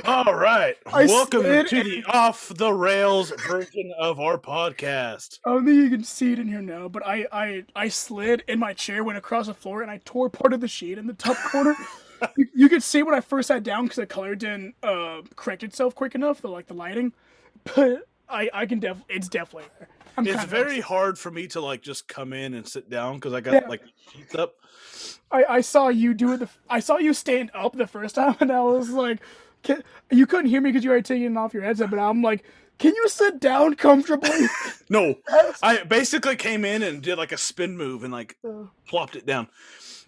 All right. I Welcome slid to the off the rails version of our podcast. I don't think you can see it in here now, but I slid in my chair, went across the floor, and I tore part of the sheet in the top corner. You could see when I first sat down because the color didn't correct itself quick enough, the lighting. But I can it's definitely there. It's very hard for me to just come in and sit down because I got Yeah. sheets up. I saw you do it. I saw you stand up the first time, and I was like, you couldn't hear me because you were taking it off your headset. But I'm like, can you sit down comfortably? No, I basically came in and did a spin move and plopped it down.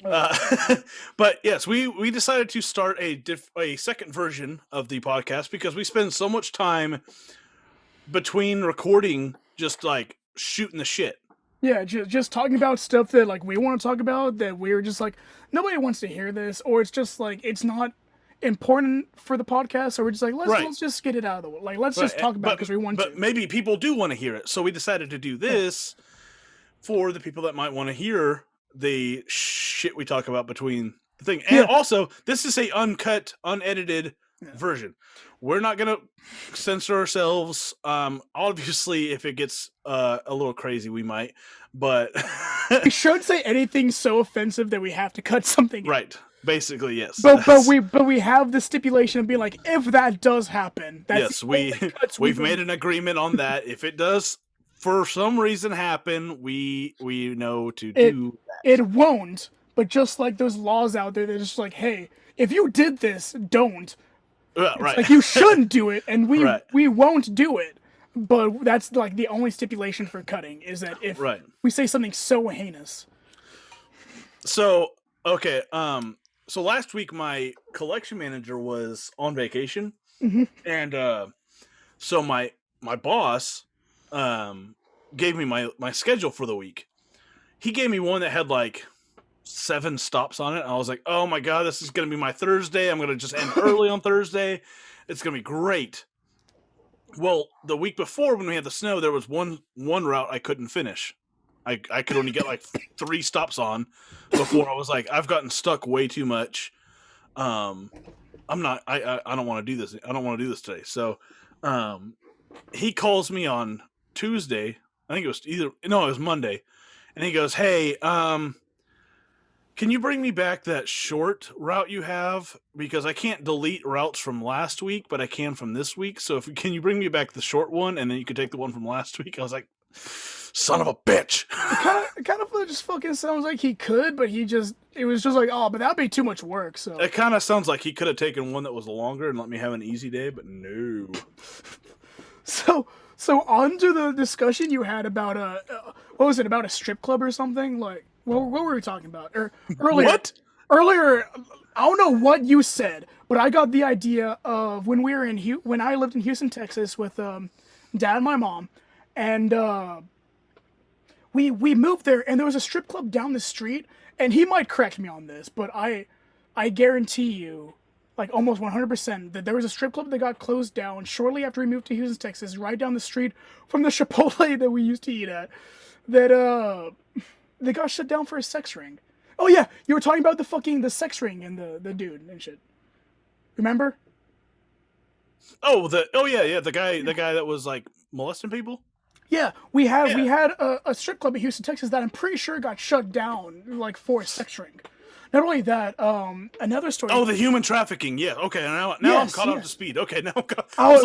But yes, we decided to start a second version of the podcast because we spend so much time between recording, just shooting the shit. Yeah, just talking about stuff that we want to talk about that we're just nobody wants to hear this, or it's just it's not important for the podcast, so we're just let's just get it out of the way. Let's just talk about it because we want to. But maybe people do want to hear it, so we decided to do this for the people that might want to hear the shit we talk about between the thing. And also, this is a uncut, unedited version. We're not gonna censor ourselves. Obviously, if it gets a little crazy, we might. But we shouldn't say anything so offensive that we have to cut something. Right. Basically, yes. But we have the stipulation of being if that does happen, that's we've made an agreement on that. If it does, for some reason, happen, we know to do that. It won't. But just like those laws out there, they're just hey, if you did this, don't. Right. You shouldn't do it, and we won't do it. But that's the only stipulation for cutting is that if we say something so heinous. So okay, so last week my collection manager was on vacation, and so my boss gave me my schedule for the week. He gave me one that had 7 stops on it. I was like, oh my god, this is going to be my Thursday. I'm going to just end early on Thursday. It's going to be great. Well, the week before when we had the snow, there was one route I couldn't finish. I could only get 3 stops on before I was I've gotten stuck way too much. I don't want to do this. I don't want to do this today. So he calls me on Tuesday. I think it was Monday. And he goes, hey, can you bring me back that short route you have? Because I can't delete routes from last week, but I can from this week. So can you bring me back the short one, and then you can take the one from last week? I was like, son of a bitch. It kind of just fucking sounds like he could, but it was just oh, but that'd be too much work. So it kind of sounds like he could have taken one that was longer and let me have an easy day, but no. So on to the discussion you had about what was it, about a strip club or something? What were we talking about? Earlier, what? Earlier, I don't know what you said, but I got the idea of when I lived in Houston, Texas, with Dad and my mom, and we moved there, and there was a strip club down the street, and he might correct me on this, but I guarantee you, almost 100%, that there was a strip club that got closed down shortly after we moved to Houston, Texas, right down the street from the Chipotle that we used to eat at, that they got shut down for a sex ring. Oh yeah, you were talking about the sex ring and the dude and shit. Remember? Oh, yeah, the guy that was molesting people. Yeah, we had a strip club in Houston, Texas that I'm pretty sure got shut down for a sex ring. Not only that, another story. Oh, the human trafficking. Yeah. Okay. Now I'm caught up to speed. Okay. Now I was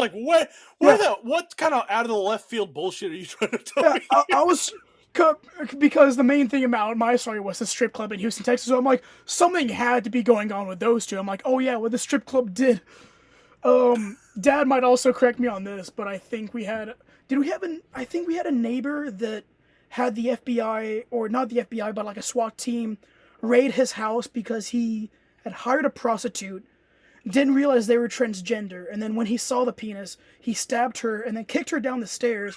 what kind of out of the left field bullshit are you trying to tell me? I was. Because the main thing about my story was the strip club in Houston, Texas. So I'm something had to be going on with those two. I'm oh yeah, what the strip club did. Dad might also correct me on this, but I think I think we had a neighbor that had the FBI, or not the FBI, but a SWAT team raid his house because he had hired a prostitute, didn't realize they were transgender, and then when he saw the penis, he stabbed her and then kicked her down the stairs.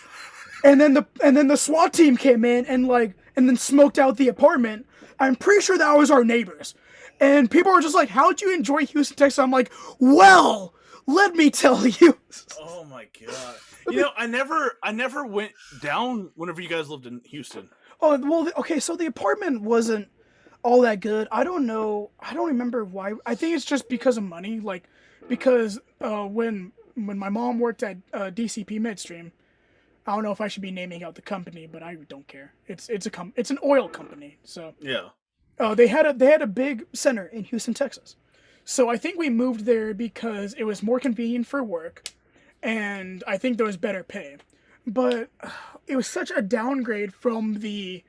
And then the SWAT team came in and then smoked out the apartment. I'm pretty sure that was our neighbors. And people were just how'd you enjoy Houston, Texas? I'm well, let me tell you. Oh my god. I never went down whenever you guys lived in Houston. Oh, well, okay, so the apartment wasn't all that good. I don't know. I don't remember why. I think it's just because of money. Like, because when my mom worked at DCP Midstream, I don't know if I should be naming out the company, but I don't care. It's an oil company. So Yeah. they had a big center in Houston, Texas. So I think we moved there because it was more convenient for work, and I think there was better pay. But it was such a downgrade from the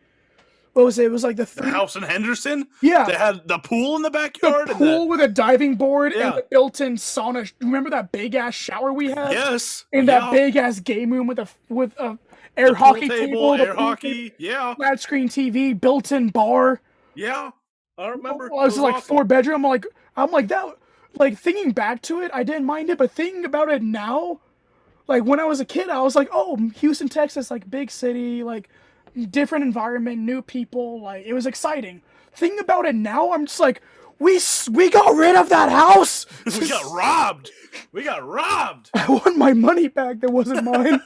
what was it? It was like the The house in Henderson. Yeah. They had the pool in the the backyard. pool with a diving board and Yeah. the built-in sauna. Remember that big ass shower we had? Yes. In that big ass game room with a air hockey table, air hockey. Yeah. flat screen TV, built-in bar. Yeah. I remember. Well, it was like awesome. 4-bedroom. I'm like that. Like thinking back to it, I didn't mind it, but thinking about it now, like when I was a kid, I was like, oh, Houston, Texas, like big city, like different environment, new people, like it was exciting. Thinking about it now, I'm just like, we got rid of that house. We got robbed. We got robbed. I want my money back. That wasn't mine.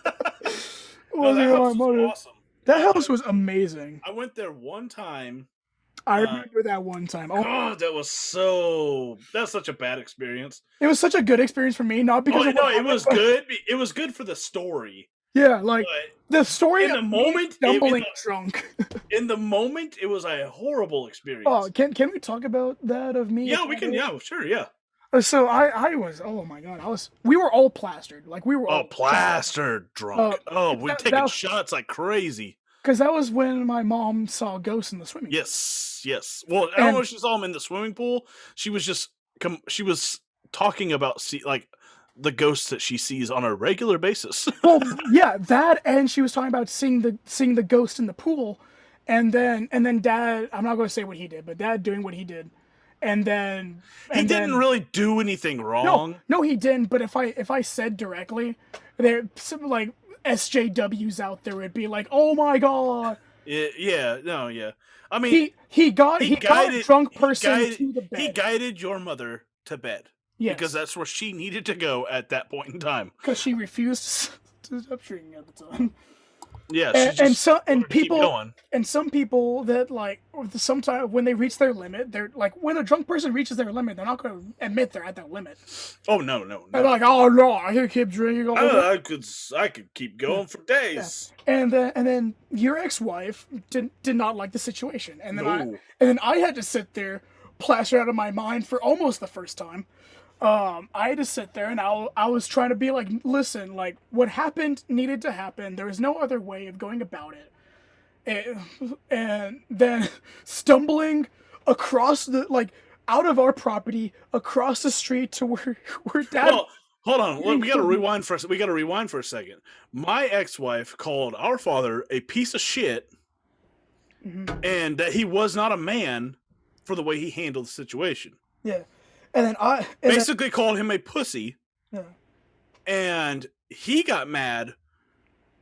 No, that house was awesome. That house was amazing. I went there one time. I remember that one time. Oh, God, that's such a bad experience. it was such a good experience for me, not because No, it was good. It was good for the story. Yeah, like But the story in the of moment, stumbling drunk. in the moment, it was a horrible experience. Oh, can we talk about that of me? Yeah, we can. Yeah, sure. Yeah. So I was. Oh my god, we were all plastered. Like we were all plastered drunk. We're taking shots like crazy. Because that was when my mom saw ghosts in the swimming pool. Yes. Well, I don't know if she saw them in the swimming pool. She was just she was talking about like the ghosts that she sees on a regular basis. Well, yeah, that, and she was talking about seeing the ghost in the pool, and then Dad. I'm not going to say what he did, but Dad doing what he did, and then he didn't really do anything wrong. No, he didn't. But if I said directly, there some like SJWs out there would be like, oh my god. Yeah. I mean, he got a drunk person to the bed. He guided your mother to bed. Yes. Because that's where she needed to go at that point in time. Because she refused to stop drinking at the time. Yeah, some people that like sometimes when they reach their limit, they're like when a drunk person reaches their limit, they're not going to admit they're at that limit. Oh no! They're like, oh no, I can keep drinking. I could keep going for days. Yeah. And then your ex-wife did not like the situation, and then I had to sit there, plastered out of my mind for almost the first time. I had to sit there and I was trying to be like, listen, like what happened needed to happen. There was no other way of going about it. And then stumbling across out of our property, across the street to where Dad. Well, hold on. We got to rewind for a second. My ex-wife called our father a piece of shit, and that he was not a man for the way he handled the situation. Yeah. And then basically called him a pussy. Yeah. And he got mad.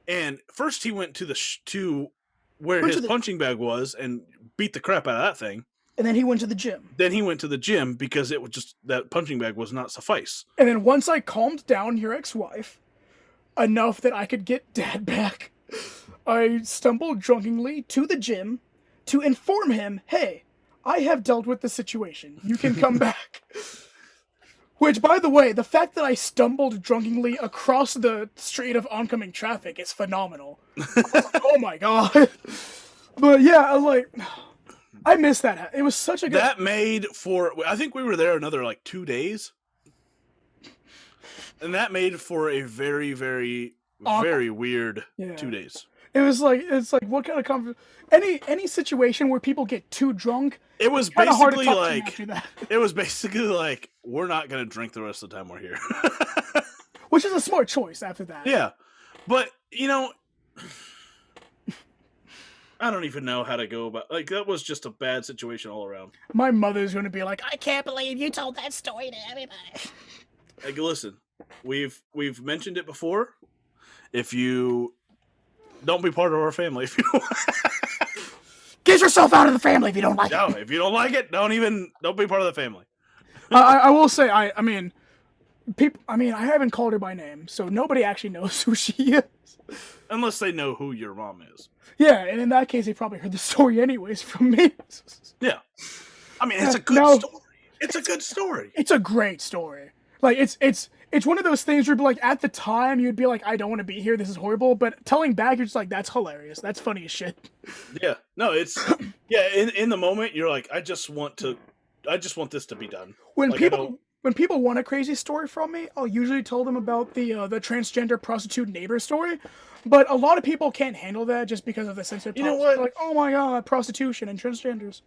And first he went to where his punching bag was and beat the crap out of that thing. And then he went to the gym. Because it was just that punching bag was not suffice. And then once I calmed down your ex-wife enough that I could get Dad back, I stumbled drunkenly to the gym to inform him, hey, I have dealt with the situation. You can come back. Which, by the way, the fact that I stumbled drunkenly across the street of oncoming traffic is phenomenal. I was like, oh my god. But yeah, I miss that. It was such a good... That made for... I think we were there another 2 days. And that made for a very, very, very weird 2 days. It's like what kind of any situation where people get too drunk. It was basically like we're not gonna drink the rest of the time we're here, which is a smart choice after that. Yeah, but I don't even know how to go about that. Was just a bad situation all around. My mother's gonna be like, I can't believe you told that story to everybody. Listen, we've mentioned it before. If you don't be part of our family, if you don't get yourself out of the family if you don't like it. If you don't like it, don't be part of the family. I will say, I mean, people. I mean, I haven't called her by name, so nobody actually knows who she is. Unless they know who your mom is. Yeah, and in that case, they probably heard the story anyways from me. Yeah. I mean, it's a good story. It's a good story. It's a great story. Like, it's one of those things where, like, at the time, you'd be like, I don't want to be here, this is horrible, but telling back, you're just like, that's hilarious. That's funny as shit. Yeah. No, it's... Yeah, in the moment, you're like, I just want this to be done. When like, people want a crazy story from me, I'll usually tell them about the transgender prostitute neighbor story. But a lot of people can't handle that just because of the sensitive topics. You know what? They're like, oh my god, prostitution and transgenders.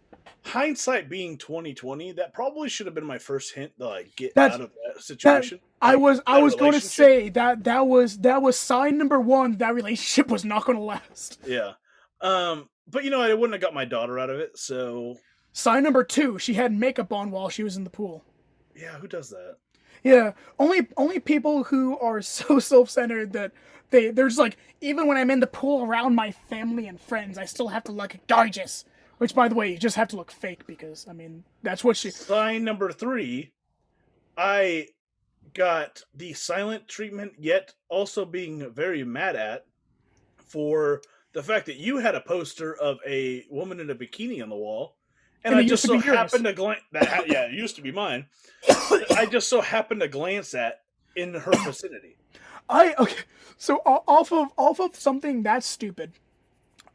Hindsight being 2020, that probably should have been my first hint to like get out of that situation. I was going to say that was sign number one that relationship was not going to last. Yeah. But you know, I wouldn't have got my daughter out of it, so sign number two, she had makeup on while she was in the pool. Yeah, who does that? Yeah, only people who are so self-centered that they're just like, even when I'm in the pool around my family and friends, I still have to look gorgeous. Which, by the way, you just have to look fake because, I mean, that's what she... Sign number three, I got the silent treatment, yet also being very mad at for the fact that you had a poster of a woman in a bikini on the wall, and I just so happened to glance... Yeah, it used to be mine. I just so happened to glance at in her vicinity. Okay, so off of something that's stupid,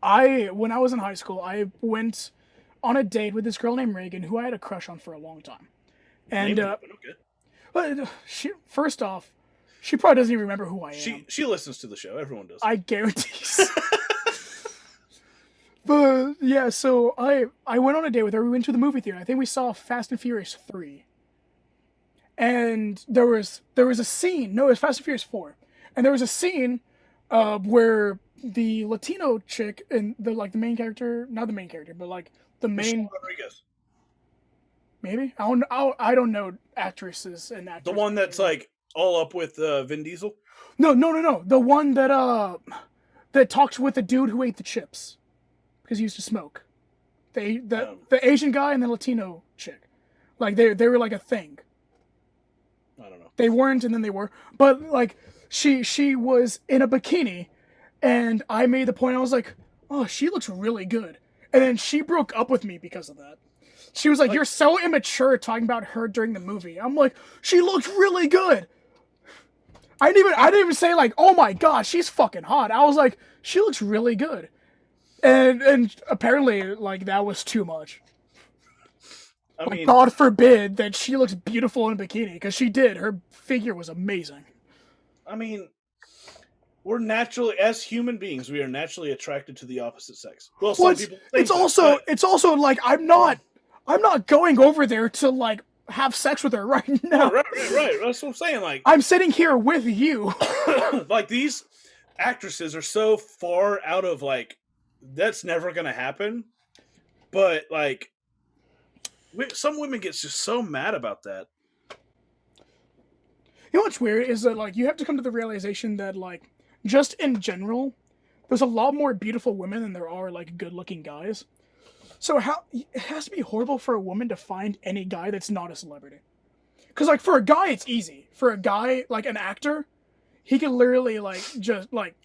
when I was in high school, I went on a date with this girl named Reagan, who I had a crush on for a long time. And but first off, she probably doesn't even remember who I am. She listens to the show. Everyone does. I guarantee. But yeah, so I went on a date with her. We went to the movie theater. I think we saw Fast and Furious 3. And there was a scene. No, it was Fast and Furious 4. And there was a scene where the Latino chick and the main character, not the main character, but like the main. Rodriguez. Maybe I don't know actresses and actors. The one that's like all up with Vin Diesel. No. The one that talks with the dude who ate the chips because he used to smoke. The Asian guy and the Latino chick, like they were like a thing. I don't know. They weren't, and then they were, but like she was in a bikini, and I made the point. I was like, oh, she looks really good, and then she broke up with me because of that. She was like, you're so immature talking about her during the movie. I'm like, she looks really good. I didn't even say like, oh my god, she's fucking hot. I was like, she looks really good. And apparently like that was too much. I mean, God forbid that she looks beautiful in a bikini, because she did. Her figure was amazing. I mean, we're naturally, as human beings, we are naturally attracted to the opposite sex. Well, some people think it's also like I'm not going over there to like have sex with her right now. Right. That's what I'm saying. Like, I'm sitting here with you. Like, these actresses are so far out of like, that's never gonna happen. But like, some women get just so mad about that. You know what's weird is that like you have to come to the realization that like just in general, there's a lot more beautiful women than there are like good-looking guys. So it has to be horrible for a woman to find any guy that's not a celebrity. Because like for a guy, it's easy. For a guy like an actor, he can literally like just like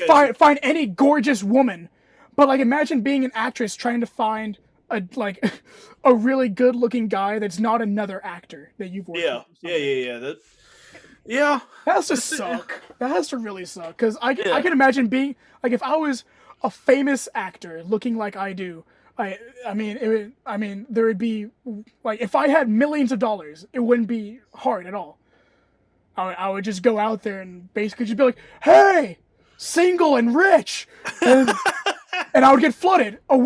find any gorgeous woman. But like imagine being an actress trying to find a really good-looking guy that's not another actor that you've worked with. Yeah. That has to suck. That has to really suck. Because I can imagine being like, if I was a famous actor looking like I do, I mean, there would be like, if I had millions of dollars, it wouldn't be hard at all. I would just go out there and basically just be like, hey, single and rich, and I would get flooded. A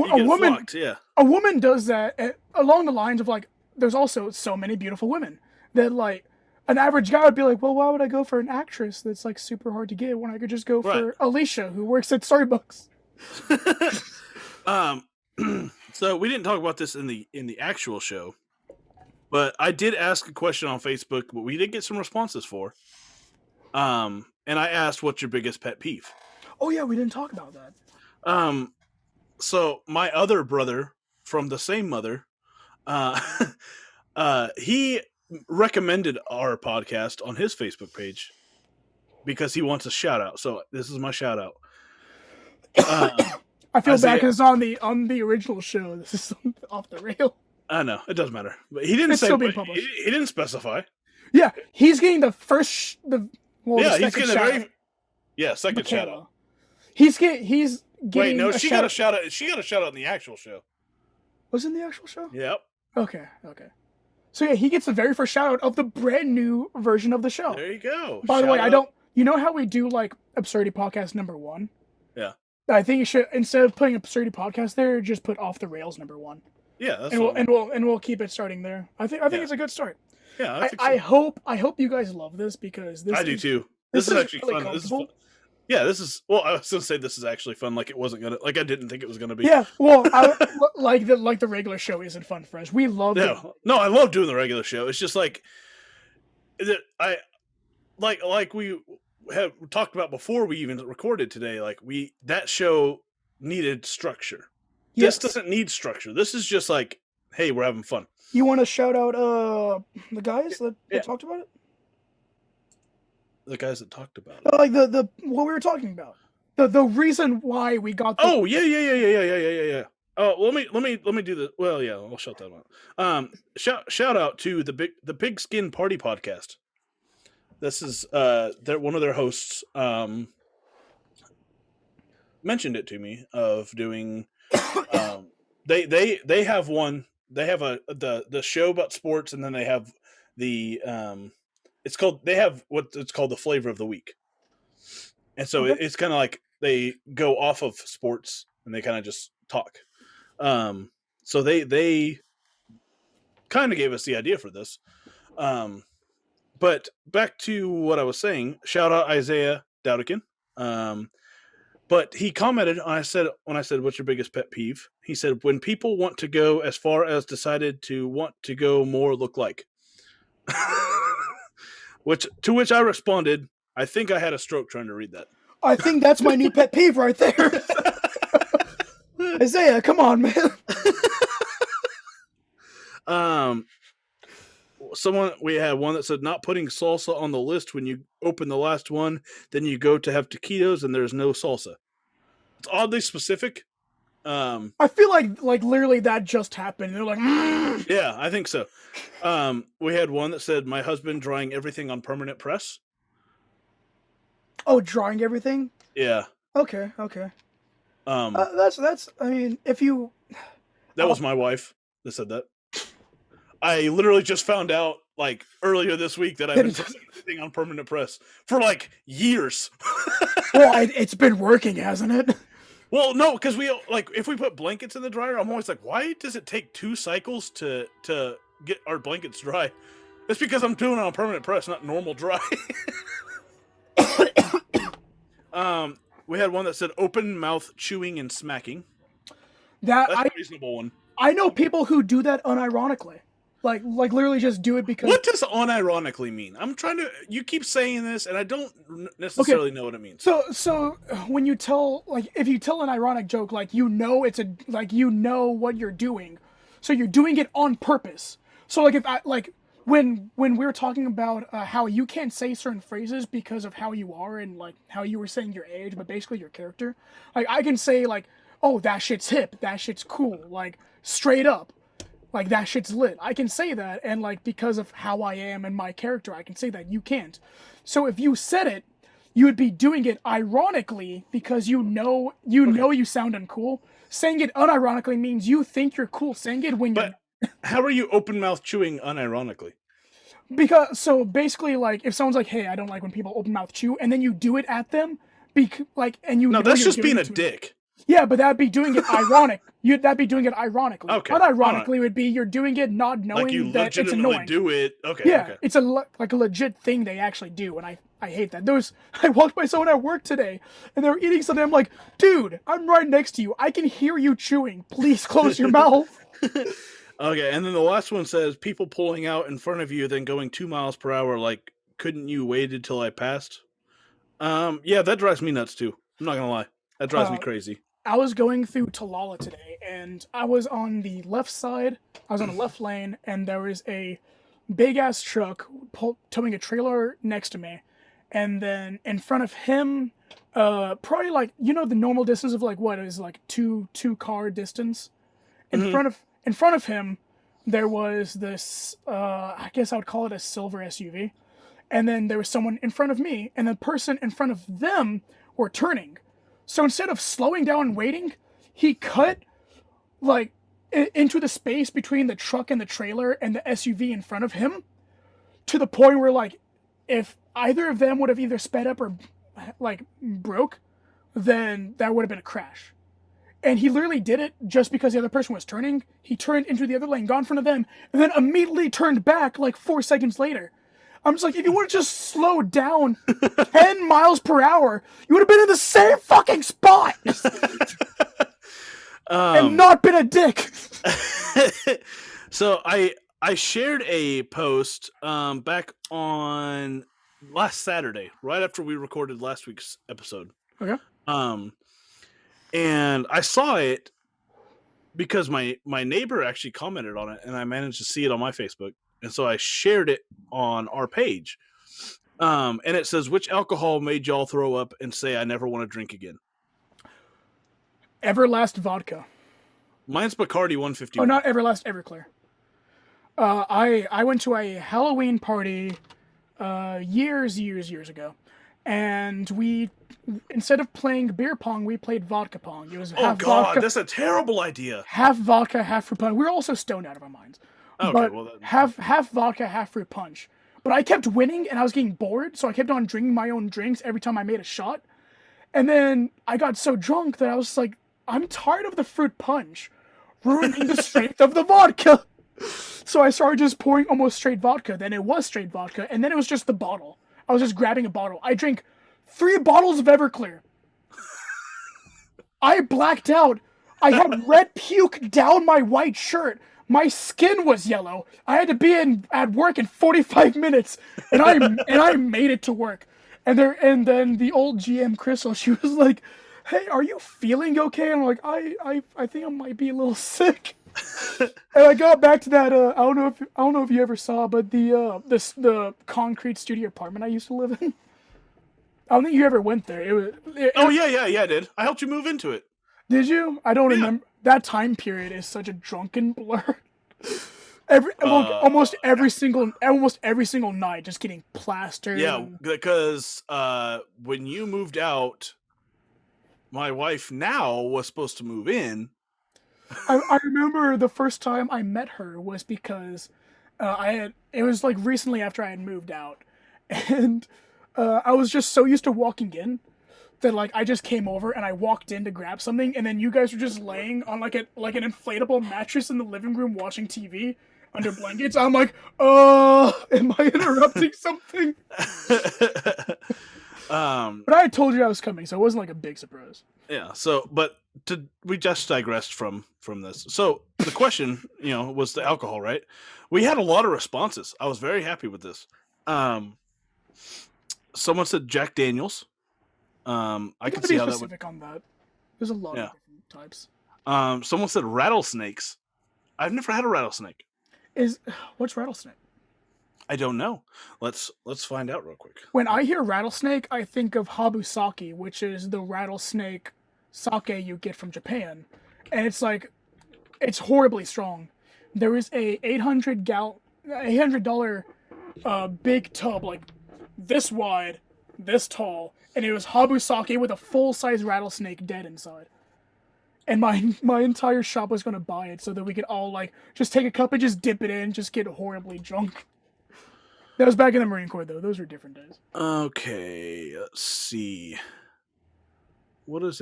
woman does that along the lines of like, there's also so many beautiful women that like an average guy would be like, well, why would I go for an actress that's like super hard to get when I could just go for Alicia, who works at Starbucks? So we didn't talk about this in the actual show, but I did ask a question on Facebook, but we did get some responses for. And I asked, what's your biggest pet peeve? Oh yeah, we didn't talk about that. So my other brother from the same mother, he recommended our podcast on his Facebook page because he wants a shout out. So this is my shout out. I feel Isaiah- bad because on the original show, this is off the rail. I know it doesn't matter, but he didn't It's say. still being published. He didn't specify. Yeah, he's getting the first Yeah, he's getting second second shout out. He's getting. Wait, no, she got a shout out. She got a shout out in the actual show. Was it in the actual show? Yep. Okay. So yeah, he gets the very first shout out of the brand new version of the show. There you go. By the way, I don't. You know how we do like Absurdity Podcast #1? Yeah. I think you should, instead of putting Absurdity Podcast there, just put Off the Rails #1. Yeah, that's and we'll keep it starting there. I think it's a good start. Yeah, I think so. I hope you guys love this because this. I do too. This is actually really fun. This is fun. Yeah, this is. Well, I was gonna say this is actually fun. Like it wasn't gonna. Like I didn't think it was gonna be. Yeah. Well, like the regular show isn't fun for us. We love. No, I love doing the regular show. It's just like that. Like we have talked about before we even recorded today. Like that show needed structure. Yes. This doesn't need structure. This is just like, hey, we're having fun. You want to shout out the guys that talked about it? The guys that talked about it. Like the what we were talking about. The reason why we got. Oh yeah. Oh, let me do this. Well, yeah, I'll shut that out. Shout out to the Pigskin Party podcast. This is one of their hosts mentioned it to me of doing. They have one. They have the show about sports, and then they have the they have what it's called the flavor of the week, and so it's kind of like they go off of sports and they kind of just talk. So they kind of gave us the idea for this. But back to what I was saying. Shout out Isaiah Dowdikin. But he commented, when I said, "What's your biggest pet peeve?" He said, "When people want to go as far as decided to want to go more look like." To which I responded, "I think I had a stroke trying to read that." I think that's my new pet peeve right there. Isaiah, come on, man. We had one that said not putting salsa on the list when you open the last one, then you go to have taquitos and there's no salsa. It's oddly specific. I feel like literally that just happened. They're like, Yeah, I think so. We had one that said my husband drying everything on permanent press. Oh, drawing everything? Yeah. Okay. That's. I mean, if you. That was my wife that said that. I literally just found out like earlier this week that I've been putting everything on permanent press for like years. Well, it's been working, hasn't it? Well, no, because we like if we put blankets in the dryer, I'm always like, why does it take 2 cycles to get our blankets dry? It's because I'm doing it on permanent press, not normal dry. We had one that said open mouth chewing and smacking. That's a reasonable one. I know people who do that unironically. Like literally just do it because. What does unironically mean? I'm trying to. You keep saying this, and I don't necessarily know what it means. So when you tell if you tell an ironic joke, what you're doing, so you're doing it on purpose. So when we were talking about how you can't say certain phrases because of how you are and like how you were saying your age, but basically your character. Like I can say oh, that shit's hip, that shit's cool, like straight up. Like, that shit's lit. I can say that, and, because of how I am and my character, I can say that. You can't. So if you said it, you would be doing it ironically because you know you sound uncool. Saying it unironically means you think you're cool saying it when you're... But how are you open-mouth chewing unironically? Because, so basically, if someone's like, hey, I don't like when people open-mouth chew, and then you do it at them, and you... No, that's just being a dick. Yeah, but that'd be doing it ironic. That'd be doing it ironically. Okay. Unironically would be you're doing it not knowing that it's annoying. Do it. Okay. Yeah, okay. It's a legit thing they actually do, and I hate that. I walked by someone at work today, and they were eating something. I'm like, dude, I'm right next to you. I can hear you chewing. Please close your mouth. Okay, and then the last one says people pulling out in front of you, then going 2 miles per hour. Like, couldn't you wait until I passed? Yeah, that drives me nuts too. I'm not gonna lie, that drives me crazy. I was going through Talala today, and I was on the left side. I was on the left lane, and there was a big ass truck towing a trailer next to me, and then in front of him, probably like the normal distance of like what is like two car distance. Mm-hmm. In front of him, there was this I guess I would call it a silver SUV, and then there was someone in front of me, and the person in front of them were turning. So instead of slowing down and waiting, he cut like into the space between the truck and the trailer and the SUV in front of him, to the point where like if either of them would have either sped up or like broke, then that would have been a crash. And he literally did it just because the other person was turning. He turned into the other lane, got in front of them, and then immediately turned back like 4 seconds later. I'm just like, if you would have just slowed down 10 miles per hour, you would have been in the same fucking spot and not been a dick. So I shared a post back on last Saturday, right after we recorded last week's episode. Okay. And I saw it because my neighbor actually commented on it, and I managed to see it on my Facebook, and so I shared it on our page. And it says, "Which alcohol made y'all throw up and say I never want to drink again?" Everlast vodka. Mine's Bacardi 150. Oh, not Everlast, Everclear. I went to a Halloween party years ago, and we, instead of playing beer pong, we played vodka pong. It was vodka, that's a terrible idea. half vodka, half fruit punch. We were also stoned out of our minds. Okay, but well, half vodka, half fruit punch. But I kept winning, and I was getting bored, so I kept on drinking my own drinks every time I made a shot. And then I got so drunk that I was like, I'm tired of the fruit punch ruining the strength of the vodka. So I started just pouring almost straight vodka. Then it was straight vodka, and then it was just the bottle. I was just grabbing a bottle. I drank 3 bottles of Everclear. I blacked out. I had red puke down my white shirt. My skin was yellow. I had to be at work in 45 minutes, and I made it to work. And then the old GM Crystal, she was like, "Hey, are you feeling okay?" And I'm like, I think I might be a little sick. And I got back to that. I don't know if you ever saw, but the concrete studio apartment I used to live in. I don't think you ever went there. Yeah, I did. I helped you move into it. Did you? I don't remember. That time period is such a drunken blur. Almost every single night, just getting plastered. Yeah, because when you moved out, my wife now was supposed to move in. I remember the first time I met her was because it was like recently after I had moved out, and I was just so used to walking in that like I just came over and I walked in to grab something, and then you guys were just laying on like an inflatable mattress in the living room watching TV under blankets. I'm like, am I interrupting something? But I had told you I was coming, so it wasn't like a big surprise. Yeah. So, but we just digressed from this. So the question, was the alcohol, right? We had a lot of responses. I was very happy with this. Someone said Jack Daniels. I can see how that would. On that. There's a lot of different types. Someone said rattlesnakes. I've never had a rattlesnake. What's rattlesnake? I don't know. Let's find out real quick. When I hear rattlesnake, I think of habusake, which is the rattlesnake sake you get from Japan, and it's horribly strong. There is a $800 big tub like this wide, this tall, and it was habusake with a full-size rattlesnake dead inside. And my entire shop was gonna buy it so that we could all like just take a cup and just dip it in, just get horribly drunk. That was back in the Marine Corps though. Those were different days. Okay, let's see. What is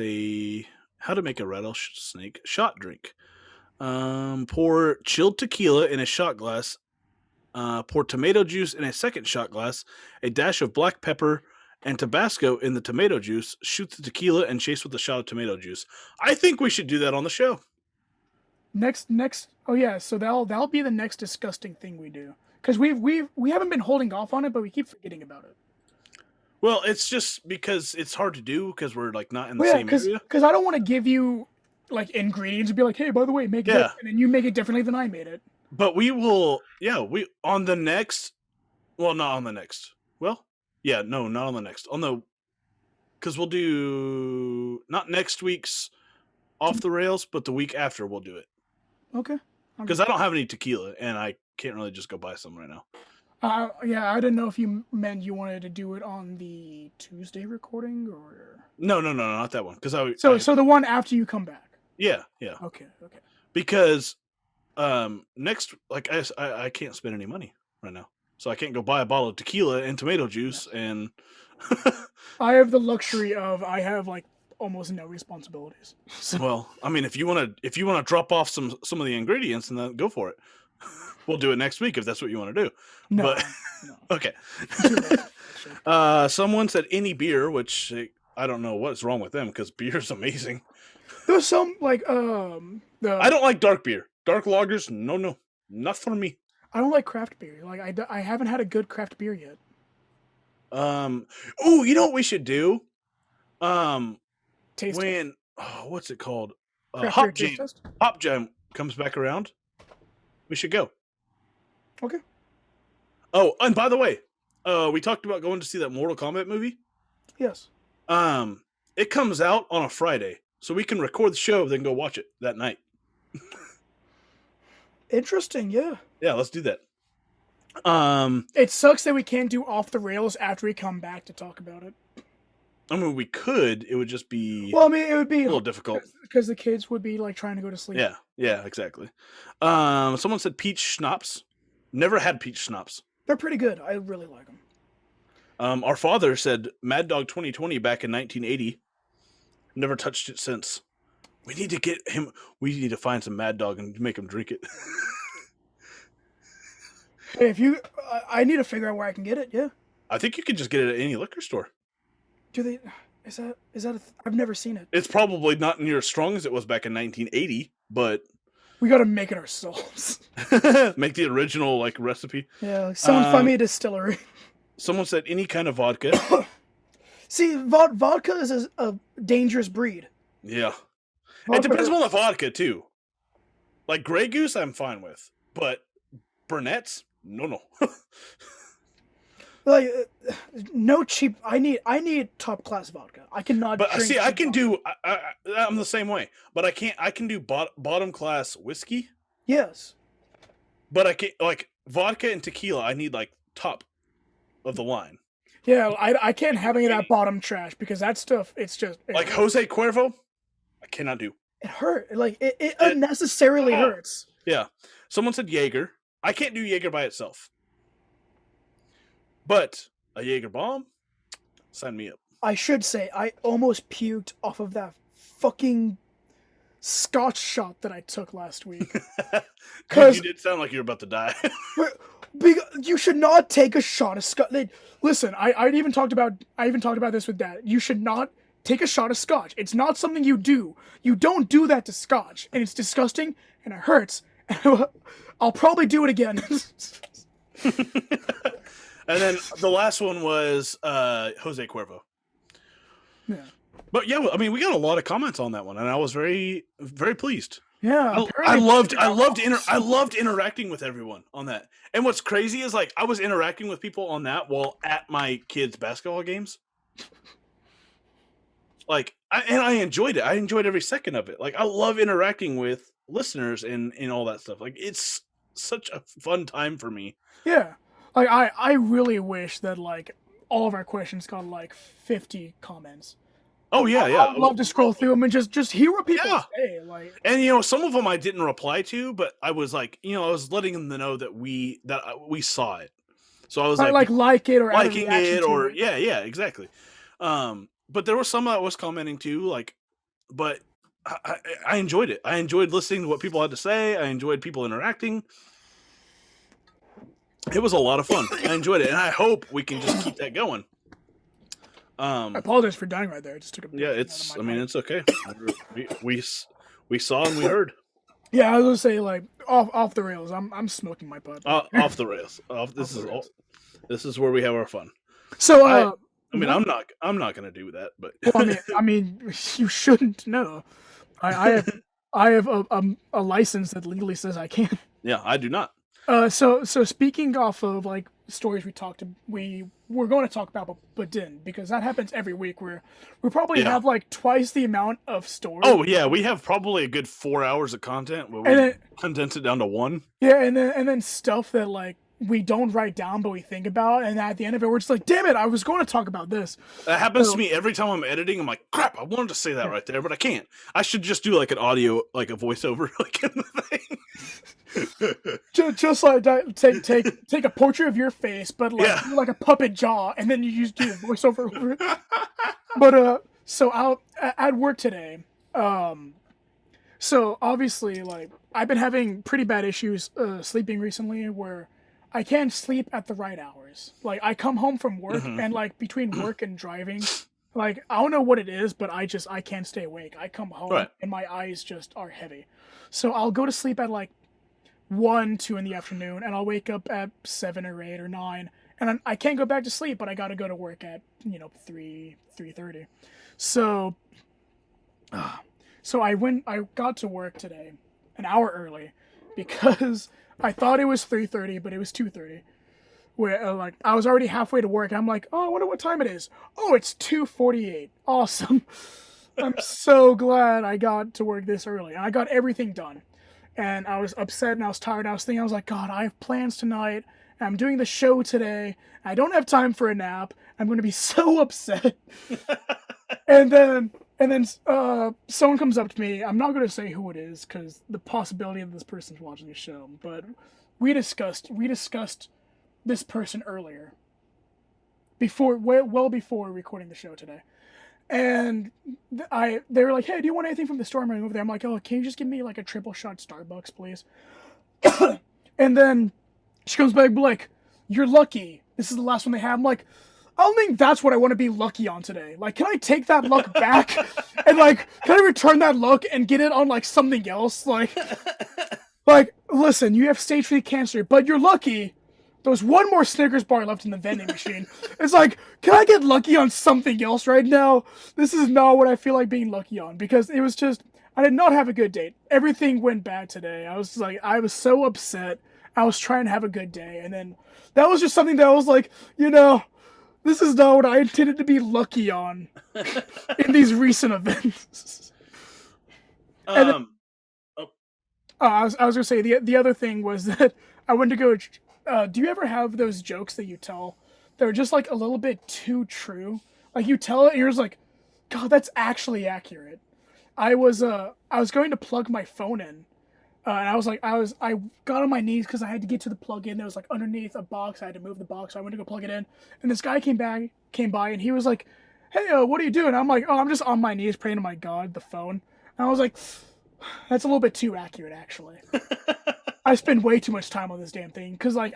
how to make a rattlesnake shot drink? Pour chilled tequila in a shot glass. Pour tomato juice in a second shot glass. A dash of black pepper and Tabasco in the tomato juice. Shoot the tequila and chase with a shot of tomato juice. I think we should do that on the show. Next. Oh yeah, so that'll be the next disgusting thing we do, because we haven't been holding off on it, but we keep forgetting about it. Well, it's just because it's hard to do because we're like not in the same area. Because I don't want to give you like ingredients and be like, hey, by the way, make it, and then you make it differently than I made it. But we will, yeah, we on the next. Well, not on the next. Well, yeah, no, not on the next. On the because we'll do not next week's off the rails, but the week after we'll do it. Okay. Because I don't have any tequila, and I can't really just go buy some right now. Yeah, I didn't know if you meant you wanted to do it on the Tuesday recording or. No, not that one. Because So the one after you come back. Yeah. Okay. Because next, like I can't spend any money right now, so I can't go buy a bottle of tequila and tomato juice and. I have the luxury of I have like almost no responsibilities. So. Well, I mean, if you want to drop off some of the ingredients, and then go for it. We'll do it next week if that's what you want to do. No, but okay. Someone said any beer, which I don't know what's wrong with them because beer's amazing. There's some like I don't like dark beer. Dark lagers, no, not for me. I don't like craft beer. Like I haven't had a good craft beer yet. Oh, you know what we should do? Taste when what's it called? Hop Jam. Hop Jam comes back around. We should go. Okay. Oh, and by the way, we talked about going to see that Mortal Kombat movie. Yes. It comes out on a Friday, so we can record the show, then go watch it that night. Interesting, yeah. Yeah, let's do that. It sucks that we can't do off the rails after we come back to talk about it. I mean, we could. It would just be. Well, I mean, it would be a little difficult because the kids would be like trying to go to sleep. Yeah, exactly. Someone said peach schnapps. Never had peach schnapps. They're pretty good. I really like them. Our father said Mad Dog 2020 back in 1980. Never touched it since. We need to get him. We need to find some Mad Dog and make him drink it. Hey, I need to figure out where I can get it. Yeah. I think you can just get it at any liquor store. Do they? Is that? I've never seen it. It's probably not near as strong as it was back in 1980, but we got to make it ourselves. Make the original like recipe. Yeah, someone find me a distillery. Someone said any kind of vodka. See, vodka is a dangerous breed. Yeah, it depends on the vodka too. Like Grey Goose, I'm fine with, but Burnett's, no. Like no cheap. I need top class vodka. I cannot. But see, I can vodka. do. I'm the same way. But I can't. I can do bottom class whiskey. Yes. But I can't like vodka and tequila. I need like top of the line. Yeah, I can't have any of that bottom trash because that stuff. It's just like Jose Cuervo. I cannot do. It hurt. Like it unnecessarily hurts. Yeah. Someone said Jaeger. I can't do Jaeger by itself. But a Jaeger bomb, sign me up. I should say I almost puked off of that fucking Scotch shot that I took last week. Because you did sound like you were about to die. You should not take a shot of Scotch. Listen, I even talked about this with Dad. You should not take a shot of Scotch. It's not something you do. You don't do that to Scotch, and it's disgusting and it hurts. I'll probably do it again. And then the last one was Jose Cuervo. Yeah. But yeah, I mean, we got a lot of comments on that one, and I was very, very pleased. Yeah, I loved interacting with everyone on that. And what's crazy is like I was interacting with people on that while at my kids' basketball games. Like, I enjoyed it. I enjoyed every second of it. Like, I love interacting with listeners and all that stuff. Like, it's such a fun time for me. Yeah. Like, I really wish that, like, all of our questions got, like, 50 comments. Oh, yeah. I'd love to scroll through them and just hear what people say. Like, and, some of them I didn't reply to, but I was, like, I was letting them know that we saw it. So I was, like it or liking it or, yeah, exactly. But there was some that was commenting, too, like, but I enjoyed it. I enjoyed listening to what people had to say. I enjoyed people interacting. It was a lot of fun. I enjoyed it, and I hope we can just keep that going. I apologize for dying right there. I just took a yeah. It's okay. we saw and we heard. Yeah, I was gonna say like off the rails. I'm smoking my butt. Off the rails. This is where we have our fun. So I'm not gonna do that, but well, I mean, you shouldn't know. I have a license that legally says I can. Yeah, I do not. So speaking off of like stories we were going to talk about but didn't, because that happens every week where we probably Yeah. have like twice the amount of stories. Oh yeah, we have probably a good 4 hours of content where And we then condense it down to one. yeah, and then stuff that like we don't write down but we think about, and at the end of it we're just like, damn it, I was going to talk about this. That happens to So me every time I'm editing. I'm like, crap, I wanted to say that yeah. right there, but I can't. I should just do like an audio, like a voiceover, like in the thing. Just like take a portrait of your face, but like Yeah. do like a puppet jaw, and then you just do a voiceover over it. But so out at work today, so obviously like I've been having pretty bad issues sleeping recently, where I can't sleep at the right hours. Like I come home from work, Mm-hmm. and like between work and driving, like I don't know what it is, but I can't stay awake. I come home Right. and my eyes just are heavy. So I'll go to sleep at like 1, 2 in the afternoon, and I'll wake up at 7 or 8 or 9, and I can't go back to sleep, but I got to go to work at 3:30. So, so I got to work today an hour early because I thought it was 3:30, but it was 2:30. Where like I was already halfway to work. I'm like, oh, I wonder what time it is. Oh, it's 2:48. Awesome. I'm so glad I got to work this early, and I got everything done. And I was upset and I was tired. I was thinking, I was like, God, I have plans tonight. And I'm doing the show today. I don't have time for a nap. I'm going to be so upset. And then someone comes up to me. I'm not going to say who it is because the possibility of this person's watching the show. But we discussed this person earlier, well before recording the show today. And they were like, hey, do you want anything from the store? I'm running over there. I'm like, oh, can you just give me like a triple shot Starbucks, please? And then she comes back like, you're lucky. This is the last one they have. I'm like, I don't think that's what I want to be lucky on today. Like, can I take that luck back? And like, can I return that luck and get it on like something else? Like, listen, you have stage 3 cancer, but you're lucky. There was one more Snickers bar left in the vending machine. It's like, can I get lucky on something else right now? This is not what I feel like being lucky on, because it was just, I did not have a good day. Everything went bad today. I was so upset. I was trying to have a good day, and then that was just something that I was like, this is not what I intended to be lucky on in these recent events. And then, Oh, I was gonna say the other thing was that I went to go. Do you ever have those jokes that you tell that are just like a little bit too true? Like you tell it and you're just like, God, that's actually accurate. I was going to plug my phone in, and I got on my knees because I had to get to the plug in that was like underneath a box. I had to move the box. So I went to go plug it in, and this guy came by, and he was like, "Hey, what are you doing?" I'm like, "Oh, I'm just on my knees praying to my God, the phone." And I was like, "That's a little bit too accurate, actually." I spend way too much time on this damn thing because like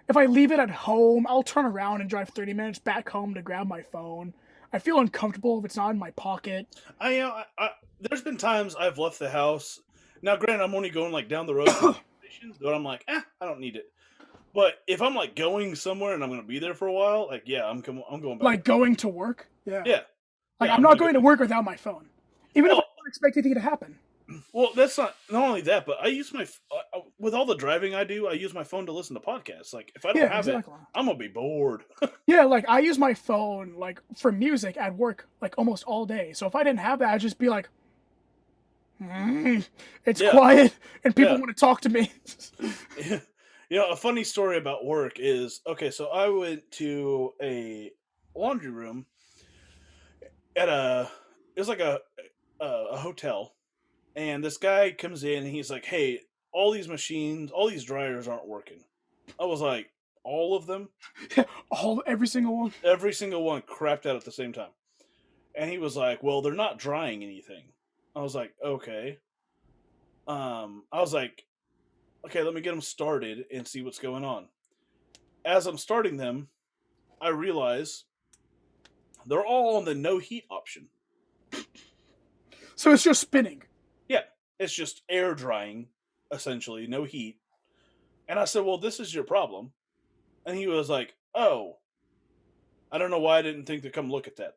if I leave it at home, I'll turn around and drive 30 minutes back home to grab my phone. I feel uncomfortable if it's not in my pocket. There's been times I've left the house. Now, granted, I'm only going like down the road to the station, but I'm like, I don't need it. But if I'm like going somewhere and I'm going to be there for a while, like, yeah, I'm going back. Like going to work. Yeah. Yeah, Like yeah, I'm not going to work without my phone, even if I Well, don't expect anything to happen. well, that's not only that, but I use my with all the driving I do. I use my phone to listen to podcasts. Like, if I don't Yeah, have exactly. it, I'm gonna be bored. Yeah, like I use my phone like for music at work like almost all day. So if I didn't have that, I'd just be like, it's Yeah, quiet and people yeah. want to talk to me. A funny story about work is okay. So I went to a laundry room at it was like a hotel, and this guy comes in and he's like, "Hey, all these machines, all these dryers aren't working." I was like, "All of them?" Every single one. Every single one crapped out at the same time. And he was like, "Well, they're not drying anything." I was like, "Okay." I was like, "Okay, let me get them started and see what's going on." As I'm starting them, I realize they're all on the no heat option. So it's just spinning. Yeah, it's just air drying, essentially, no heat. And I said, "Well, this is your problem." And he was like, "Oh, I don't know why I didn't think to come look at that."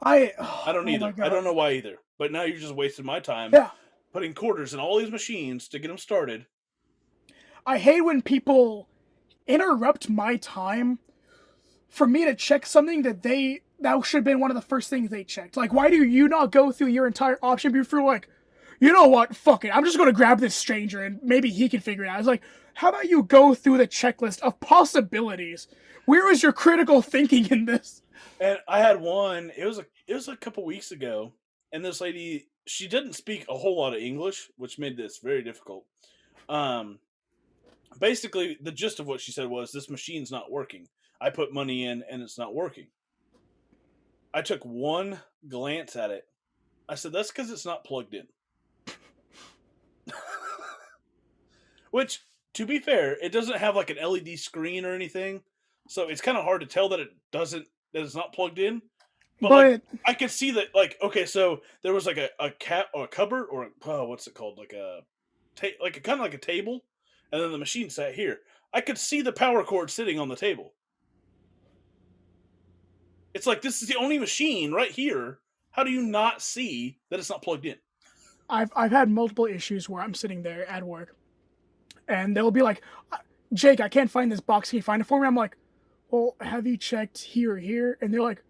I don't Oh my either. I God. don't know why either. But now you're just wasting my time Yeah. putting quarters in all these machines to get them started. I hate when people interrupt my time for me to check something that should have been one of the first things they checked. Like, why do you not go through your entire option before, like, you know what, fuck it, I'm just gonna grab this stranger and maybe he can figure it out. It's like, how about you go through the checklist of possibilities? Where is your critical thinking in this? And I had one. It was a couple weeks ago, and this lady, she didn't speak a whole lot of English, which made this very difficult. Um, Basically, the gist of what she said was, "This machine's not working. I put money in, and it's not working." I took one glance at it. I said, "That's because it's not plugged in." Which, to be fair, it doesn't have like an LED screen or anything, so it's kind of hard to tell that it's not plugged in. But like, But I could see that, like, okay, so there was like a cat or a cupboard or what's it called, like like a kind of like a table, and then the machine sat here. I could see the power cord sitting on the table. It's like, this is the only machine right here. How do you not see that it's not plugged in? I've had multiple issues where I'm sitting there at work, and they'll be like, "Jake, I can't find this box. Can you find it for me?" I'm like, "Well, have you checked here or here?" And they're like,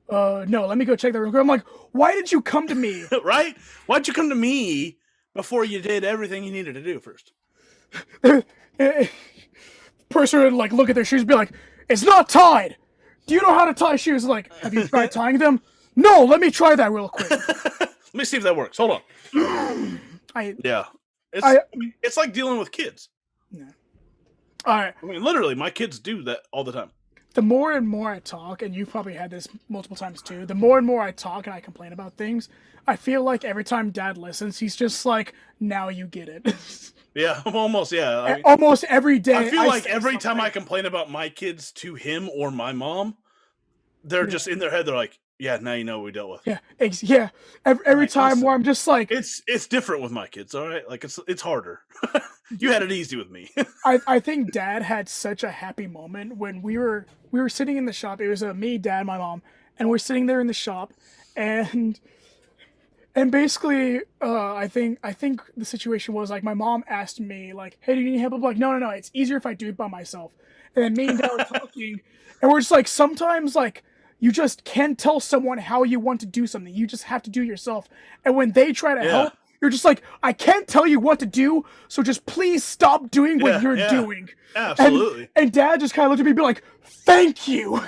no, let me go check that real quick." I'm like, "Why did you come to me?" Right? Why'd you come to me before you did everything you needed to do first? Person would like look at their shoes and be like, "It's not tied. Do you know how to tie shoes?" Like, "Have you tried tying them?" "No, let me try that real quick." Let me see if that works. Hold on. I Yeah. It's I it's like dealing with kids. no. All right. I mean, literally, my kids do that all the time. The more and more I talk, and you've probably had this multiple times too, the more and more I talk and I complain about things, I feel like every time Dad listens, he's just like, "Now you get it." Yeah, almost. Yeah, I mean, Almost every day. I feel like say every time I something. complain about my kids to him or my mom, they're Yeah. just in their head. They're like, "Yeah, now you know what we dealt with." Yeah, yeah. Every Like, time listen, where I'm just like, it's different with my kids. All right, like it's harder. You had it easy with me. I think Dad had such a happy moment when we were sitting in the shop. It was me, Dad, my mom, and we're sitting there in the shop, and basically, I think the situation was like my mom asked me like, "Hey, do you need help?" I'm like, "No, no, no. It's easier if I do it by myself." And then me and Dad were talking, and we're just like, sometimes like you just can't tell someone how you want to do something. You just have to do it yourself. And when they try to Yeah, help, you're just like, "I can't tell you what to do, so just please stop doing what yeah, you're yeah, doing." And absolutely. Dad just kind of looked at me and be like, "Thank you."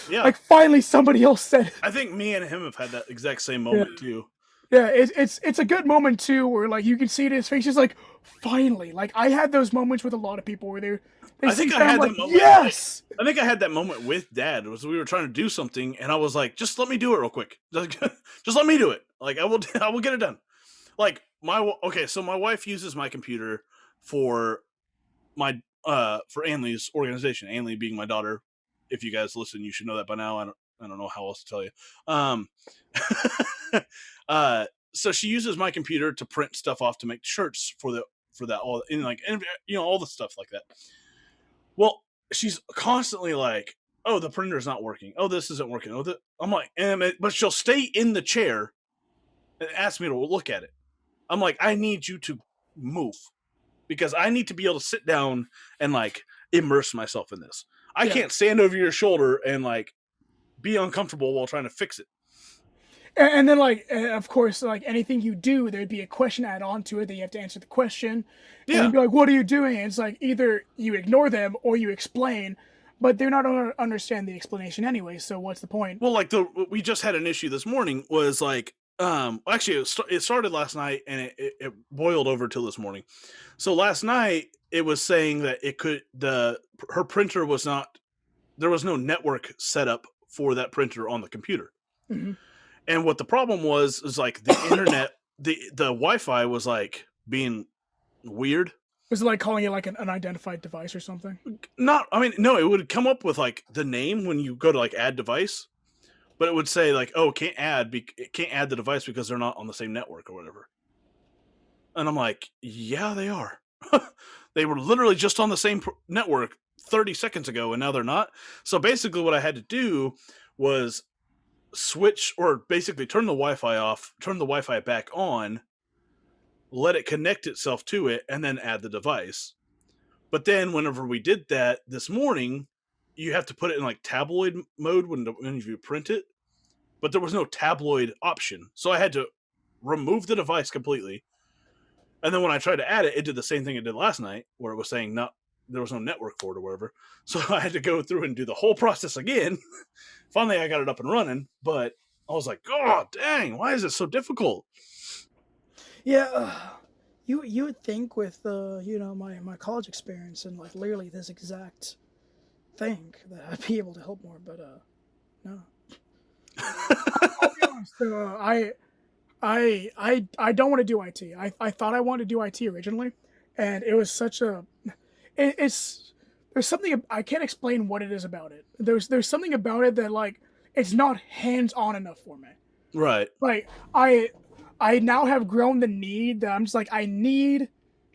Yeah, Like finally somebody else said it. I think me and him have had that exact same Yeah. moment too. Yeah, it's a good moment too, where like you can see it in his face. He's like, finally. Like I had those moments with a lot of people where they I see think I that I'm had like, that moment. yes. I think I had that moment with Dad. Was we were trying to do something, and I was like, "Just let me do it real quick. Just let me do it. Like I will, I will get it done." Like okay, so my wife uses my computer for for Anley's organization. Anley being my daughter. If you guys listen, you should know that by now. I don't know how else to tell you. Um, so she uses my computer to print stuff off to make shirts for that all in like, and you know, all the stuff like that. Well, she's constantly like, "Oh, the printer's not working. Oh, this isn't working." Oh, I'm like, but she'll stay in the chair and ask me to look at it. I'm like, "I need you to move because I need to be able to sit down and like immerse myself in this. I Yeah. can't stand over your shoulder and like be uncomfortable while trying to fix it." And then like of course like anything you do, there'd be a question add on to it that you have to answer the question, and they'd Yeah. be like, "What are you doing?" And it's like either you ignore them or you explain, but they're not gonna understand the explanation anyway. So what's the point? Well, like we just had an issue this morning was like, actually it started last night and it boiled over till this morning. So last night it was saying that her printer was not, there was no network set up for that printer on the computer. Hmm. And what the problem was is like the internet, the Wi-Fi was like being weird. Was it like calling it like an unidentified device or something? Not, I mean, no, it would come up with like the name when you go to like add device, but it would say like, "Oh, it can't add the device because they're not on the same network or whatever." And I'm like, "Yeah, they are. They were literally just on the same network 30 seconds ago, and now they're not." So basically, what I had to do was switch, or basically turn the Wi-Fi off, turn the Wi-Fi back on, let it connect itself to it, and then add the device. But then whenever we did that this morning, you have to put it in like tabloid mode when you print it. But there was no tabloid option, so I had to remove the device completely. And then when I tried to add it, it did the same thing it did last night, where it was saying there was no network for it or whatever. So I had to go through and do the whole process again. Finally, I got it up and running, but I was like, "Oh, dang! Why is it so difficult?" Yeah, you would think with my college experience and like literally this exact thing that I'd be able to help more, but no. I'll be honest. I don't want to do IT. I thought I wanted to do IT originally, and it was such a it's there's something I can't explain what it is about it. There's something about it that like it's not hands on enough for me. Right. Like I now have grown the need that I'm just like I need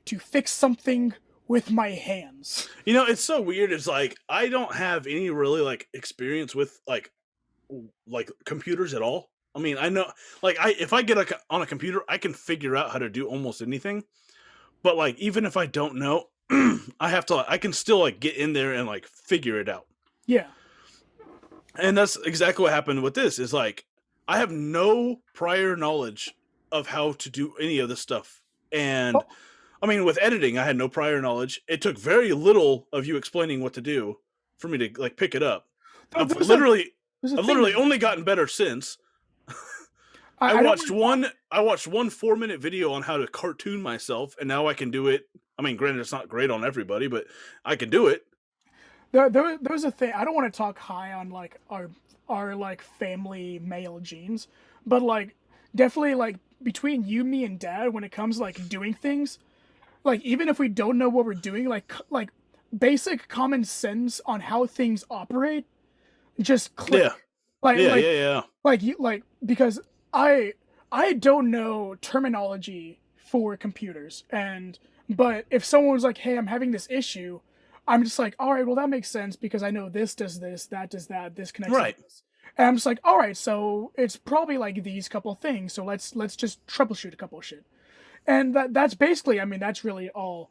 to fix something with my hands. It's so weird. It's like I don't have any really like experience with like computers at all. I mean, I know like if I get on a computer, I can figure out how to do almost anything. But like even if I don't know, I can still like get in there and like figure it out. Yeah. And that's exactly what happened with this. Is like I have no prior knowledge of how to do any of this stuff. And I mean, with editing, I had no prior knowledge. It took very little of you explaining what to do for me to like pick it up. I've literally only gotten better since. I watched one 4-minute video on how to cartoon myself, and now I can do it. I mean, granted, it's not great on everybody, but I can do it. There's a thing. I don't want to talk high on like our like family male genes, but like definitely like between you, me, and dad, when it comes to, like doing things, like even if we don't know what we're doing, like basic common sense on how things operate, just click. Yeah. Like because I don't know terminology for computers, but if someone was like, "Hey, I'm having this issue," I'm just like, "All right, well that makes sense because I know this does this, that does that, this connects to this." And I'm just like, "All right, so it's probably like these couple things. So let's just troubleshoot a couple of shit." And that's basically, I mean, that's really all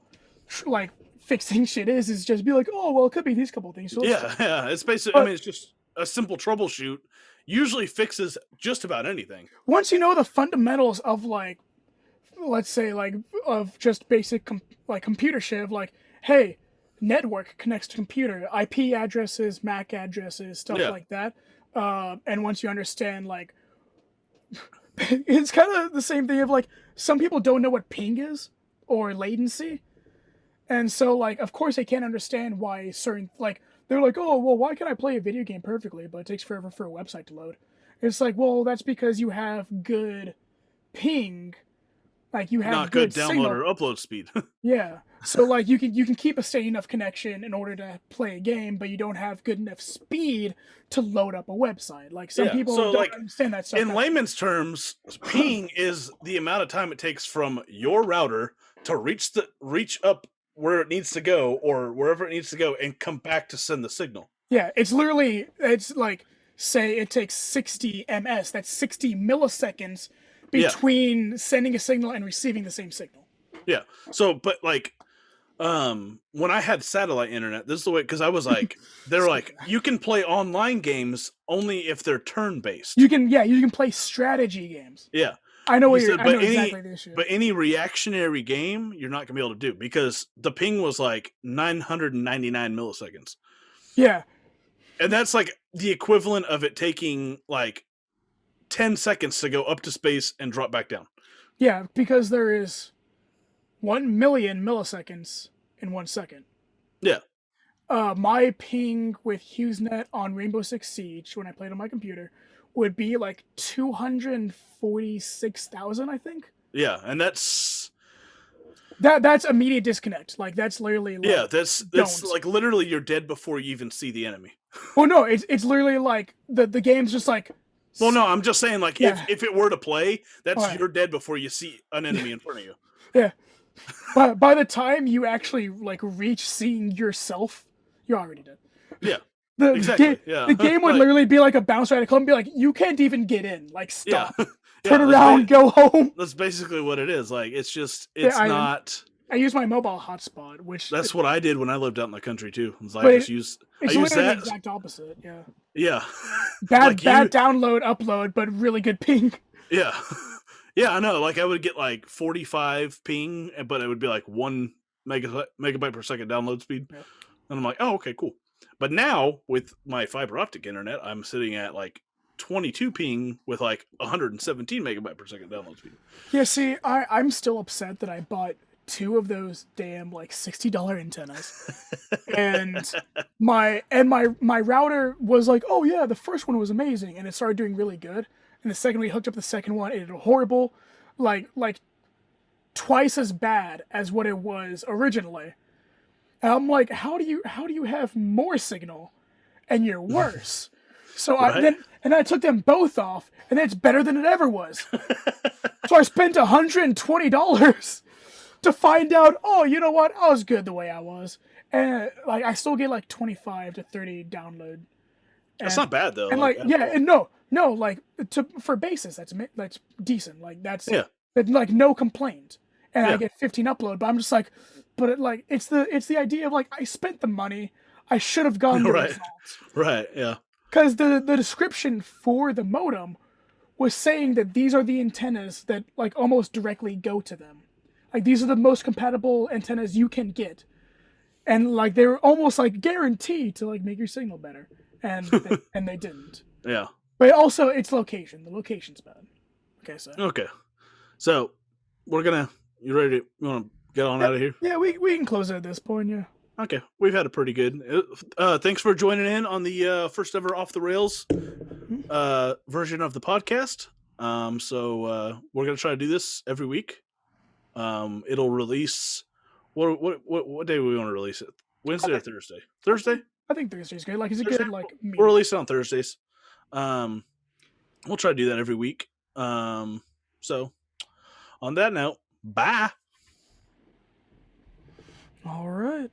like fixing shit is just be like, "Oh, well, it could be these couple of things." So yeah. It's basically, I mean, it's just a simple troubleshoot. Usually fixes just about anything. Once you know the fundamentals of like, let's say like of just basic computer shit of like, hey, network connects to computer, IP addresses, MAC addresses, stuff like that. And once you understand like, it's kind of the same thing of like some people don't know what ping is or latency, and so like of course they can't understand why certain like. They're like, oh, well, why can I play a video game perfectly, but it takes forever for a website to load? It's like, well, that's because you have good ping, like you have not good download signal. or upload speed. Yeah, so like you can keep a steady enough connection in order to play a game, but you don't have good enough speed to load up a website. Like some people don't understand that stuff. In layman's terms, ping is the amount of time it takes from your router to reach up where it needs to go or wherever it needs to go and come back to send the signal. Yeah, it's like, say it takes 60 ms, that's 60 milliseconds between sending a signal and receiving the same signal. Yeah. So, but like, when I had satellite internet, this is the way, because I was like, they're like, you can play online games only if they're turn-based. You can play strategy games. Yeah. I know exactly the issue. But any reactionary game, you're not going to be able to do because the ping was like 999 milliseconds. Yeah. And that's like the equivalent of it taking like 10 seconds to go up to space and drop back down. Yeah, because there is 1 million milliseconds in 1 second. Yeah. My ping with HughesNet on Rainbow Six Siege when I played on my computer would be like 246,000, I think. Yeah, and that's immediate disconnect. Like that's literally like, that's like literally you're dead before you even see the enemy. Well, no, it's literally like the game's just like. Well, no, I'm just saying like if it were to play, that's you're dead before you see an enemy in front of you. Yeah, but by the time you actually like reach seeing yourself, you're already dead. Yeah. The game would literally be like a bounce right club and be like, you can't even get in. Like, stop. Yeah. Turn around, go home. That's basically what it is. Like, it's just, not. I use my mobile hotspot, which That's what I did when I lived out in the country too. but I use it's literally the exact opposite. Yeah, Yeah. bad Like bad download upload, but really good ping. Yeah. Yeah, I know. Like I would get like 45 ping, but it would be like 1 megabyte per second download speed. Yeah. And I'm like, oh, okay, cool. But now with my fiber optic internet, I'm sitting at like 22 ping with like 117 megabyte per second download speed. Yeah, see, I'm still upset that I bought 2 of those damn like $60 antennas, and my router was like, oh yeah, the first one was amazing, and it started doing really good, and the second we hooked up the second one, it did horrible, like twice as bad as what it was originally. And I'm like, how do you have more signal, and you're worse? So Right? I took them both off, and it's better than it ever was. So I spent $120 to find out. Oh, you know what? I was good the way I was, and like I still get like 25 to 30 download. That's And, not bad though. and Like, like yeah, and no, like for basis that's decent. Like that's yeah. like no complaint. And Yeah. I get 15 upload, but I'm just like, but it's the idea of like I spent the money, I should have gotten the Right. results. Right. Yeah. Because the description for the modem was saying that these are the antennas that like almost directly go to them. Like these are the most compatible antennas you can get, and like they're almost like guaranteed to like make your signal better, and they didn't. Yeah. But also it's location. The location's bad. Okay, so Okay. So you ready to, you want to get on out of here? yeah, we can close it at this point. Yeah. Okay, we've had a pretty good. Thanks for joining in on the first ever off the rails version of the podcast. So we're gonna try to do this every week. It'll release. What day do we want to release it? Wednesday or Thursday? Thursday. I think Thursday's good. Like, is it Thursday? good? Like, We'll release it on Thursdays. We'll try to do that every week. So on that note, bye. all right.